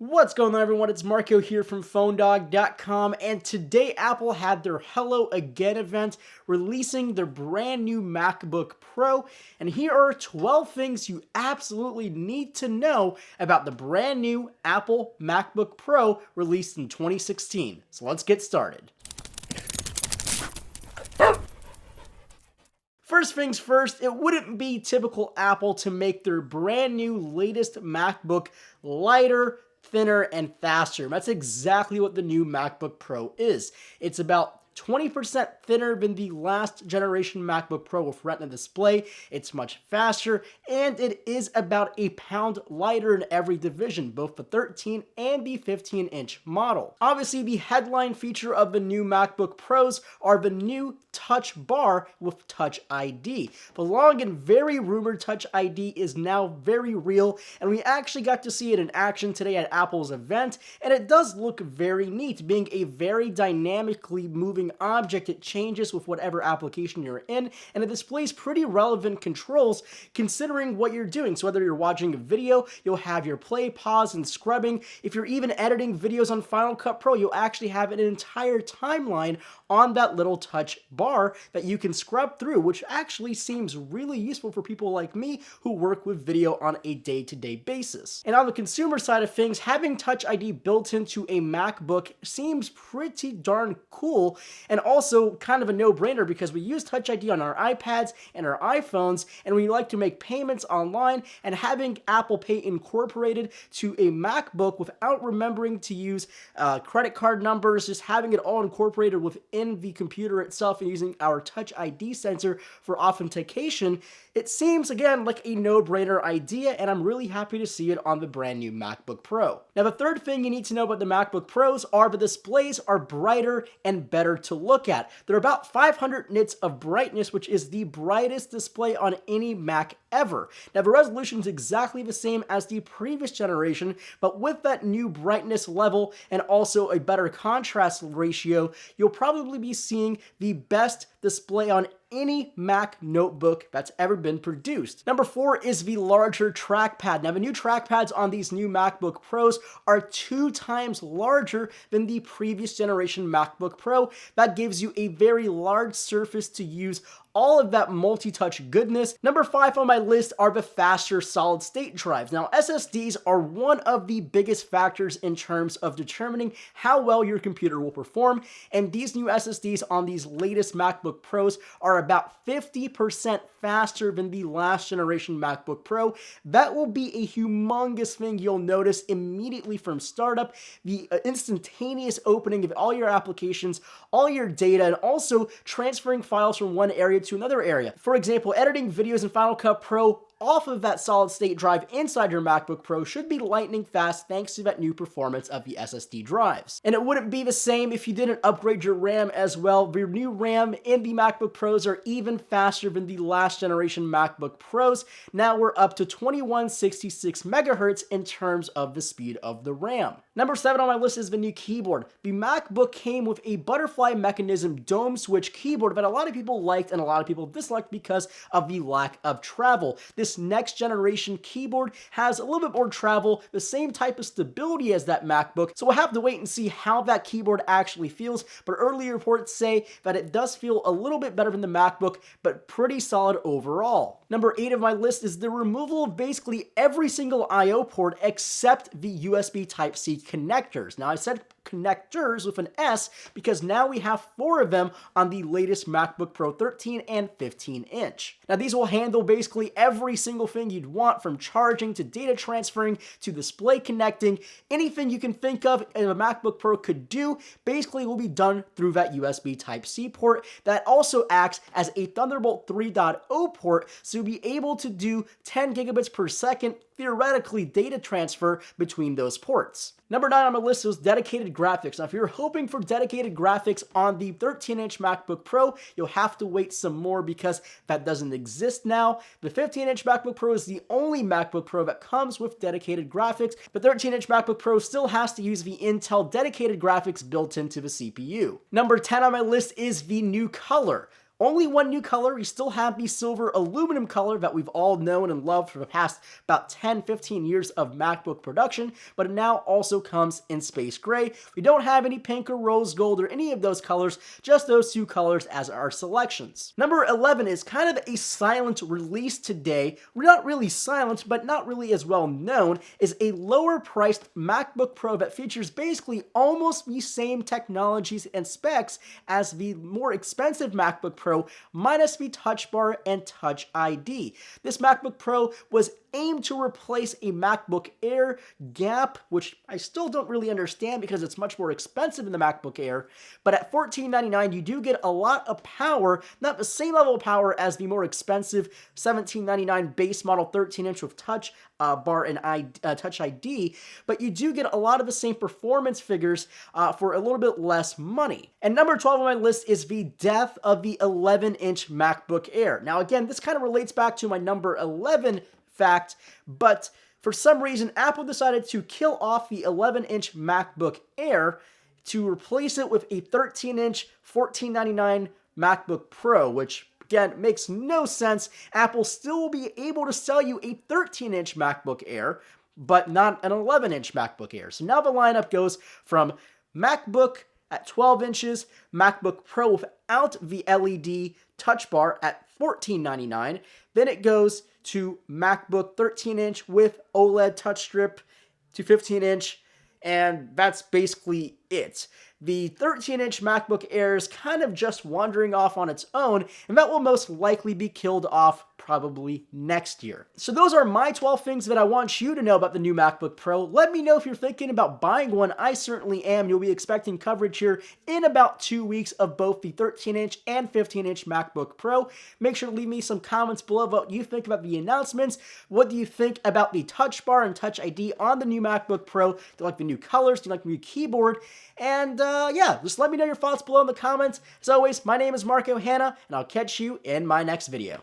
What's going on, everyone? It's Marco here from PhoneDog.com, and today Apple had their Hello Again event, releasing their brand new MacBook Pro, and here are 12 things you absolutely need to know about the brand new Apple MacBook Pro released in 2016. So let's get started. First things first, it wouldn't be typical Apple to make their brand new latest MacBook lighter, thinner, and faster. That's exactly what the new MacBook Pro is. It's about 20% thinner than the last generation MacBook Pro with Retina display. It's much faster, and it is about a pound lighter in every division, both the 13 and the 15-inch model. Obviously, the headline feature of the new MacBook Pros are the new Touch Bar with Touch ID. The long and very rumored Touch ID is now very real, and we actually got to see it in action today at Apple's event, and it does look very neat, being a very dynamically moving object. It changes with whatever application you're in, and it displays pretty relevant controls considering what you're doing. So whether you're watching a video, you'll have your play, pause, and scrubbing. If you're even editing videos on Final Cut Pro, you'll actually have an entire timeline on that little touch bar that you can scrub through, which actually seems really useful for people like me who work with video on a day-to-day basis. And on the consumer side of things, having Touch ID built into a MacBook seems pretty darn cool, and also kind of a no-brainer because we use Touch ID on our iPads and our iPhones, and we like to make payments online, and having Apple Pay incorporated to a MacBook without remembering to use credit card numbers, just having it all incorporated within the computer itself and using our Touch ID sensor for authentication, it seems, again, like a no-brainer idea, and I'm really happy to see it on the brand new MacBook Pro. Now, the third thing you need to know about the MacBook Pros are the displays are brighter and better to look at. They're about 500 nits of brightness, which is the brightest display on any Mac ever. Now, the resolution is exactly the same as the previous generation, but with that new brightness level and also a better contrast ratio, you'll probably be seeing the best display on any Mac notebook that's ever been produced. Number 4 is the larger trackpad. Now, the new trackpads on these new MacBook Pros are 2 times larger than the previous generation MacBook Pro. That gives you a very large surface to use all of that multi-touch goodness. Number 5 on my list are the faster solid-state drives. Now, SSDs are one of the biggest factors in terms of determining how well your computer will perform, and these new SSDs on these latest MacBook Pros are about 50% faster than the last generation MacBook Pro. That will be a humongous thing you'll notice immediately from startup, the instantaneous opening of all your applications, all your data, and also transferring files from one area to another area. For example, editing videos in Final Cut Pro off of that solid state drive inside your MacBook Pro should be lightning fast thanks to that new performance of the SSD drives. And it wouldn't be the same if you didn't upgrade your RAM as well. The new RAM in the MacBook Pros are even faster than the last generation MacBook Pros. Now we're up to 2166 megahertz in terms of the speed of the RAM. Number 7 on my list is the new keyboard. The MacBook came with a butterfly mechanism dome switch keyboard that a lot of people liked and a lot of people disliked because of the lack of travel. This next generation keyboard has a little bit more travel, the same type of stability as that MacBook, so we'll have to wait and see how that keyboard actually feels, but early reports say that it does feel a little bit better than the MacBook, but pretty solid overall. Number 8 of my list is the removal of basically every single I/O port except the USB Type-C connectors. Now, I said connectors with an S because now we have 4 of them on the latest MacBook Pro 13 and 15-inch. Now, these will handle basically every single thing you'd want, from charging to data transferring to display connecting. Anything you can think of a MacBook Pro could do basically will be done through that USB Type-C port that also acts as a Thunderbolt 3.0 port, so you'll be able to do 10 gigabits per second theoretically data transfer between those ports. Number 9 on my list was dedicated graphics. Now, if you're hoping for dedicated graphics on the 13-inch MacBook Pro, you'll have to wait some more because that doesn't exist now. The 15-inch MacBook Pro is the only MacBook Pro that comes with dedicated graphics. The 13-inch MacBook Pro still has to use the Intel dedicated graphics built into the CPU. Number 10 on my list is the new color. Only one new color. You still have the silver aluminum color that we've all known and loved for the past about 10-15 years of MacBook production, but it now also comes in space gray. We don't have any pink or rose gold or any of those colors, just those two colors as our selections. Number 11 is kind of a silent release today. We're not really silent, but not really as well known, is a lower priced MacBook Pro that features basically almost the same technologies and specs as the more expensive MacBook Pro, minus the Touch Bar and Touch ID. This MacBook Pro was aimed to replace a MacBook Air gap, which I still don't really understand because it's much more expensive than the MacBook Air, but at $1499 you do get a lot of power, not the same level of power as the more expensive $1799 base model 13-inch with Touch Bar and Touch ID, but you do get a lot of the same performance figures for a little bit less money. And number 12 on my list is the death of the 11-inch MacBook Air. Now again, this kind of relates back to my number 11 fact, but for some reason Apple decided to kill off the 11-inch MacBook Air to replace it with a 13-inch $1499 MacBook Pro, which again makes no sense. Apple still will be able to sell you a 13-inch MacBook Air, but not an 11-inch MacBook Air. So now the lineup goes from MacBook at 12 inches, MacBook Pro without the LED Touch Bar at $1499. Then it goes to MacBook 13-inch with OLED touch strip to 15-inch, and that's basically it. The 13-inch MacBook Air is kind of just wandering off on its own, and that will most likely be killed off probably next year. So those are my 12 things that I want you to know about the new MacBook Pro. Let me know if you're thinking about buying one. I certainly am. You'll be expecting coverage here in about 2 weeks of both the 13-inch and 15-inch MacBook Pro. Make sure to leave me some comments below about what you think about the announcements. What do you think about the Touch Bar and Touch ID on the new MacBook Pro? Do you like the new colors? Do you like the new keyboard? And yeah, just let me know your thoughts below in the comments. As always, my name is Marco Hanna, and I'll catch you in my next video.